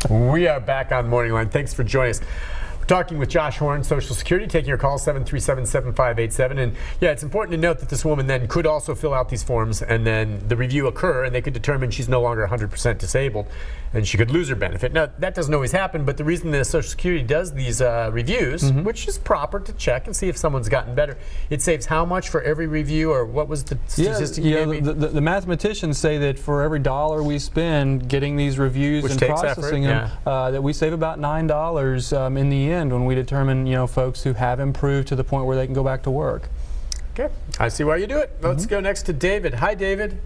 We are back on Morning Line. Thanks for joining us. We're talking with Josh Horn, Social Security, taking your call, 737-7587. And yeah, it's important to note that this woman then could also fill out these forms and then the review occur and they could determine she's no longer 100% disabled and she could lose her benefit. Now, that doesn't always happen, but the reason that Social Security does these reviews, which is proper to check and see if someone's gotten better, it saves how much for every review, or what was the statistic you gave me? The mathematicians say that for every $1 we spend getting these reviews Which and takes processing effort, them, that we save about $9 in the end when we determine, folks who have improved to the point where they can go back to work. Okay, I see why you do it. Let's go next to David. Hi, David.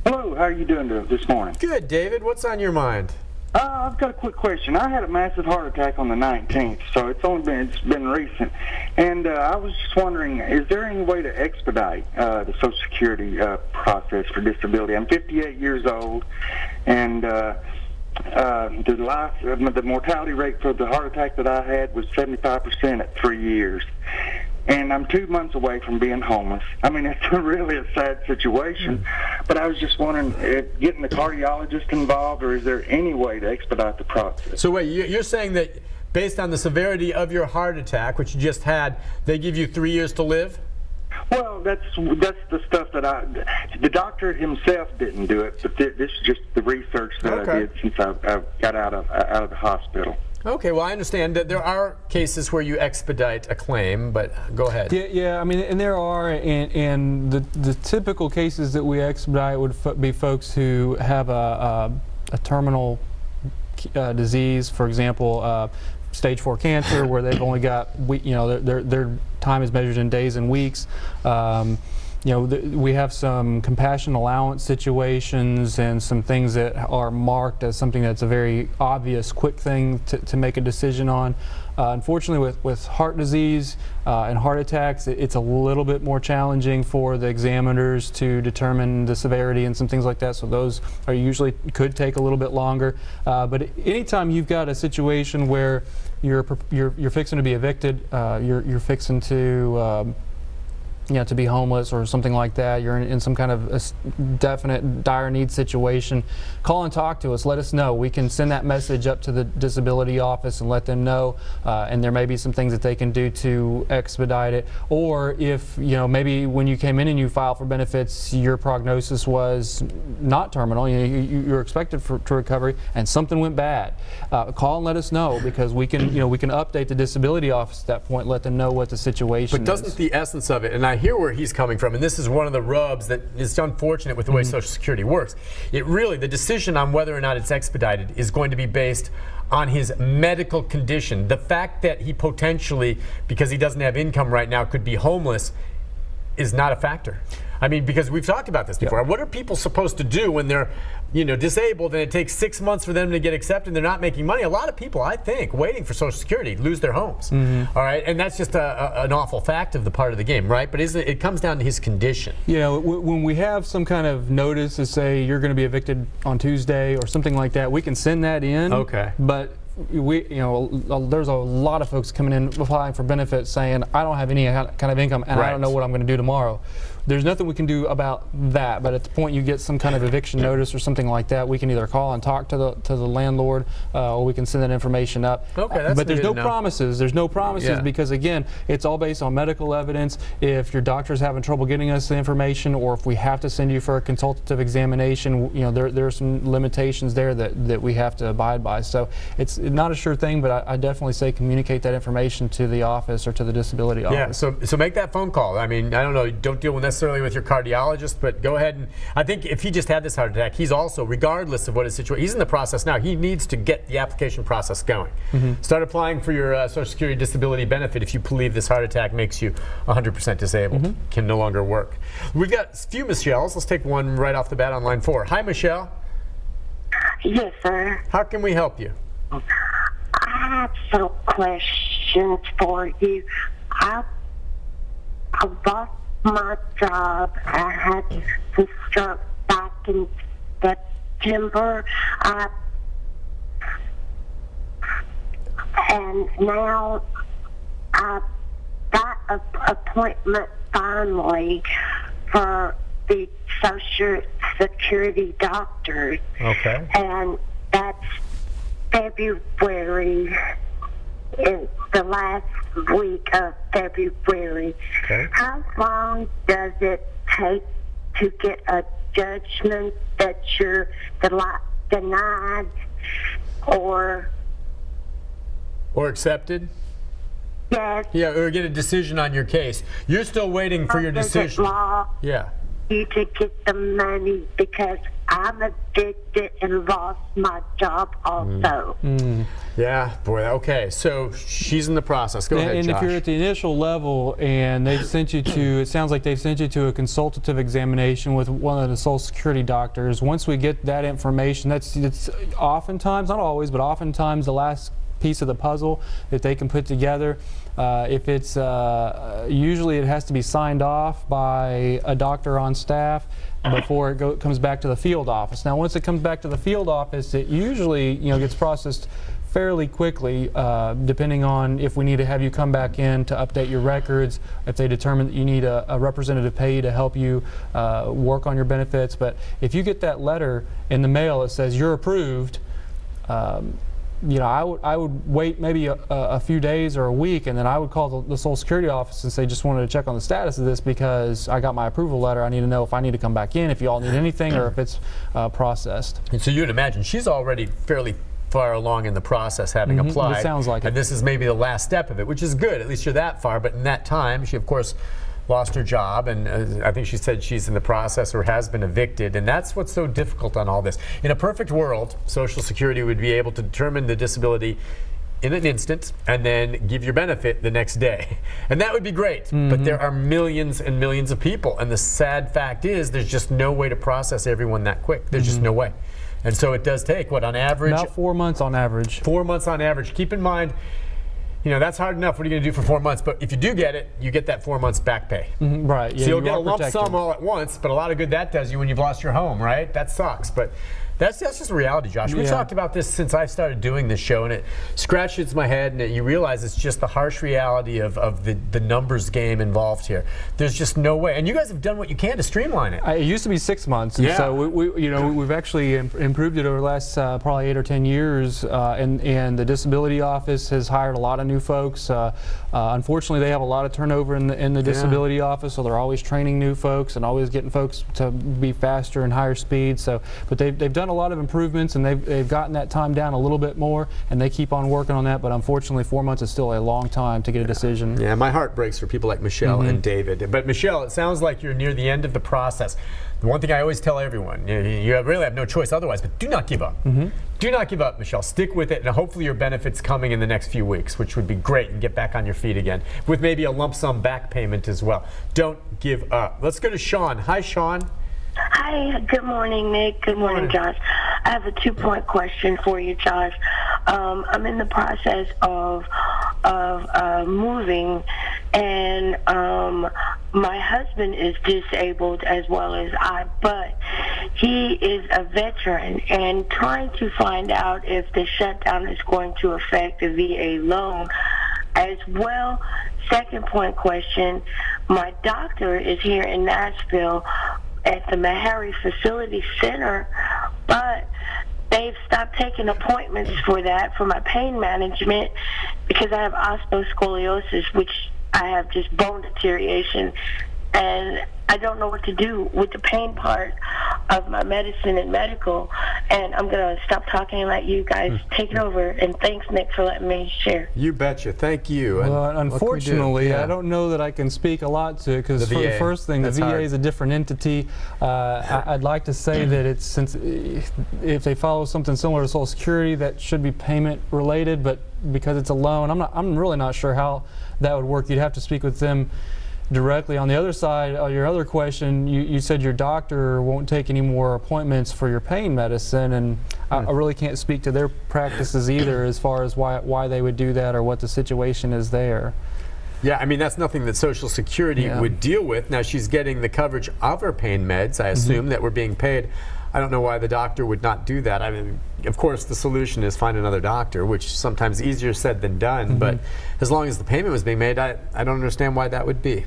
Hello, how are you doing this morning? Good, David. What's on your mind? I've got a quick question. I had a massive heart attack on the 19th, so it's been recent. And I was just wondering, is there any way to expedite the Social Security process for disability? I'm 58 years old, and the mortality rate for the heart attack that I had was 75% at 3 years. And I'm 2 months away from being homeless. I mean, it's really a sad situation, but I was just wondering if getting the cardiologist involved, or is there any way to expedite the process? So wait, you're saying that based on the severity of your heart attack, which you just had, they give you 3 years to live? Well, that's the stuff that the doctor himself didn't do it, but this is just the research that I did since I got out of the hospital. Okay, well, I understand that there are cases where you expedite a claim, but go ahead. Yeah, I mean, and there are, and the typical cases that we expedite would be folks who have a terminal disease, for example, stage 4 cancer, where they've only got, their time is measured in days and weeks. We have some compassion allowance situations and some things that are marked as something that's a very obvious, quick thing to make a decision on. Unfortunately, with heart disease and heart attacks, it's a little bit more challenging for the examiners to determine the severity and some things like that. So those are usually could take a little bit longer. But anytime you've got a situation where you're fixing to be evicted, you're fixing to to be homeless or something like that, you're in some kind of a definite dire need situation, call and talk to us. Let us know. We can send that message up to the disability office and let them know, and there may be some things that they can do to expedite it. Or if, maybe when you came in and you filed for benefits, your prognosis was not terminal, you're expected to recovery, and something went bad. Call and let us know, because we can update the disability office at that point, let them know what the situation is. But doesn't the essence of it, and I hear where he's coming from, and this is one of the rubs that is unfortunate with the way Social Security works. The decision on whether or not it's expedited is going to be based on his medical condition. The fact that he potentially, because he doesn't have income right now, could be homeless is not a factor. I mean, because we've talked about this before. What are people supposed to do when they're, disabled and it takes 6 months for them to get accepted and they're not making money? A lot of people, I think, waiting for Social Security lose their homes. All right, and that's just an awful fact of the part of the game, right? But it comes down to his condition. When we have some kind of notice to say you're going to be evicted on Tuesday or something like that, we can send that in. Okay. But there's a lot of folks coming in applying for benefits saying, I don't have any kind of income and I don't know what I'm going to do tomorrow. There's nothing we can do about that, but at the point you get some kind of eviction notice or something like that, we can either call and talk to the landlord, or we can send that information up. Okay, that's but there's no promises. There's no promises because, again, it's all based on medical evidence. If your doctor's having trouble getting us the information, or if we have to send you for a consultative examination, there are some limitations there that we have to abide by. So it's not a sure thing, but I definitely say communicate that information to the office or to the disability office. Yeah, so make that phone call. I mean, I don't know, don't deal necessarily with your cardiologist, but go ahead and I think if he just had this heart attack, he's also, regardless of what his situation, he's in the process now. He needs to get the application process going. Start applying for your Social Security disability benefit if you believe this heart attack makes you 100% disabled, can no longer work. We've got a few Michelles. Let's take one right off the bat on line 4. Hi, Michelle. Yes, sir. How can we help you? I have some questions for you. I lost my job. I had to start back in September. And now I've got an appointment finally for the Social Security doctors. Okay. And that's February, in the last week of February. Okay. How long does it take to get a judgment that you're denied or accepted? yes? Yeah, or get a decision on your case. You're still waiting for your Does it decision. law Yeah. you to get the money because I'm addicted and lost my job also. Yeah, boy. Okay, so she's in the process. Go ahead, And Josh. if you're at the initial level and they've sent you to, it sounds like they've sent you to a consultative examination with one of the Social Security doctors. Once we get that information, it's oftentimes, not always, but oftentimes the last piece of the puzzle that they can put together. If it's usually it has to be signed off by a doctor on staff before it comes back to the field office. Now, once it comes back to the field office, it usually gets processed fairly quickly, depending on if we need to have you come back in to update your records, if they determine that you need a representative payee to help you work on your benefits. But if you get that letter in the mail that says you're approved, I would wait maybe a few days or a week, and then I would call the Social Security office and say, just wanted to check on the status of this because I got my approval letter. I need to know if I need to come back in, if you all need anything, or if it's processed. And so you'd imagine she's already fairly far along in the process, having applied. It sounds like it. And this is maybe the last step of it, which is good. At least you're that far. But in that time, she, of course, lost her job, and I think she said she's in the process or has been evicted, and that's what's so difficult on all this. In a perfect world, Social Security would be able to determine the disability in an instant and then give your benefit the next day. And that would be great, but there are millions and millions of people, and the sad fact is there's just no way to process everyone that quick. There's just no way. And so it does take, what, on average? About 4 months on average. 4 months on average. Keep in mind, that's hard enough. What are you going to do for 4 months? But if you do get it, you get that 4 months back pay. Right. Yeah, So you'll you get are a lump protected. sum all at once, but a lot of good that does you when you've lost your home, right? That sucks. But that's just reality, Josh. We Yeah. talked about this since I started doing this show, and it scratches my head, and you realize it's just the harsh reality of the numbers game involved here. There's just no way. And you guys have done what you can to streamline it. It used to be 6 months, and Yeah. so we've actually improved it over the last probably 8 or 10 years. And the disability office has hired a lot of new folks. Unfortunately, they have a lot of turnover in the disability office, so they're always training new folks and always getting folks to be faster and higher speed. So, but they've done a lot of improvements, and they've gotten that time down a little bit more, and they keep on working on that. But unfortunately, 4 months is still a long time to get a decision. Yeah, my heart breaks for people like Michelle and David. But Michelle, it sounds like you're near the end of the process. The one thing I always tell everyone, you really have no choice otherwise, but do not give up. Do not give up, Michelle. Stick with it, and hopefully your benefits coming in the next few weeks, which would be great, and get back on your feet again, with maybe a lump sum back payment as well. Don't give up. Let's go to Sean. Hi, Sean. Hi, good morning, Nick. Good morning, Josh. I have a 2-point question for you, Josh. I'm in the process of moving, and my husband is disabled as well as I, but he is a veteran, and trying to find out if the shutdown is going to affect the VA loan as well. Second point question, my doctor is here in Nashville at the Meharry Facility Center, but they've stopped taking appointments for that, for my pain management, because I have osteoscoliosis, which I have just bone deterioration, and I don't know what to do with the pain part of my medicine and medical. And I'm going to stop talking and let you guys take it over. And thanks, Nick, for letting me share. You betcha. Thank you. And Well, what can we do? unfortunately, Yeah. I don't know that I can speak a lot to it, because The for the VA. first thing, the That's VA hard. is a different entity. I'd like to say that it's, since if they follow something similar to Social Security, that should be payment related, but because it's a loan, I'm really not sure how that would work. You'd have to speak with them directly. On the other side, your other question, you said your doctor won't take any more appointments for your pain medicine, and I really can't speak to their practices either, as far as why they would do that or what the situation is there. Yeah, I mean, that's nothing that Social Security would deal with. Now, she's getting the coverage of her pain meds, I assume, that were being paid. I don't know why the doctor would not do that. I mean, of course, the solution is find another doctor, which is sometimes easier said than done. But as long as the payment was being made, I don't understand why that would be.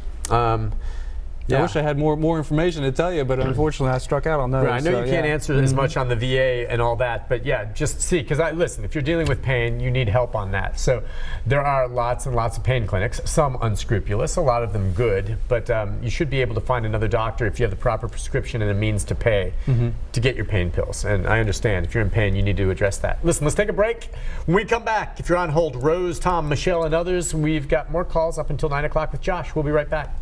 I wish I had more information to tell you, but unfortunately I struck out on those. Right, I know so, you can't answer as much on the VA and all that, but yeah, just see, because listen, if you're dealing with pain, you need help on that. So there are lots and lots of pain clinics, some unscrupulous, a lot of them good, but you should be able to find another doctor if you have the proper prescription and a means to pay to get your pain pills. And I understand, if you're in pain, you need to address that. Listen, let's take a break. When we come back, if you're on hold, Rose, Tom, Michelle, and others, we've got more calls up until 9 o'clock with Josh. We'll be right back.